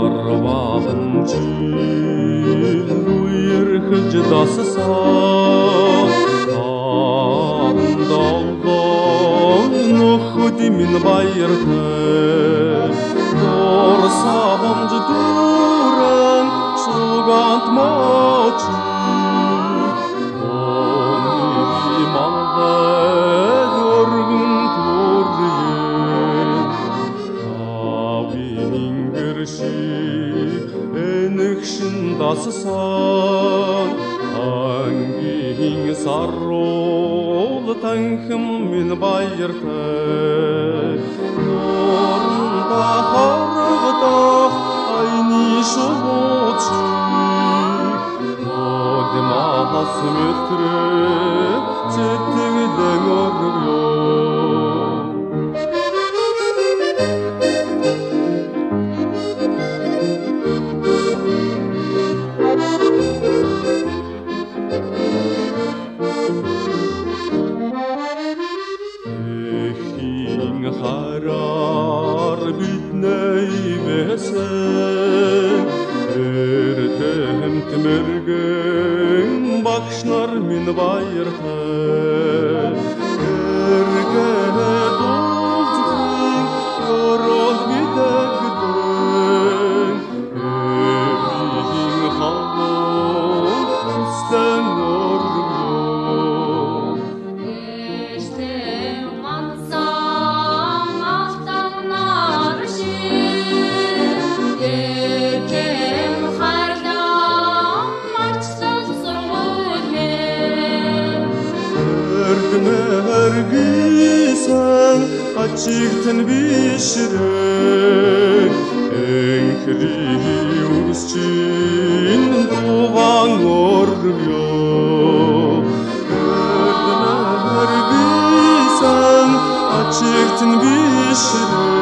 Арвағын жел уйырхыждасысан Андалған нөхөді мен байырты Дорсағын ждуран шугант мочи Оны малға көргін турыен Абинин гірші энікшін дасысан Аңгейін сарролы таңқым мен байырты Норында қарғдақ айни шолочи Одемағас метрі четтігдің орғыйо Харар бүтнәй бәсен Әртәм тіміргін бақшнар мен байырты Әргі долдың yorog бедәгдің Әрейін қалың күстән орғын Әргісің ачықтың бешірің Әңкірі үрсчин туған орғыйо Әргісің ачықтың бешірің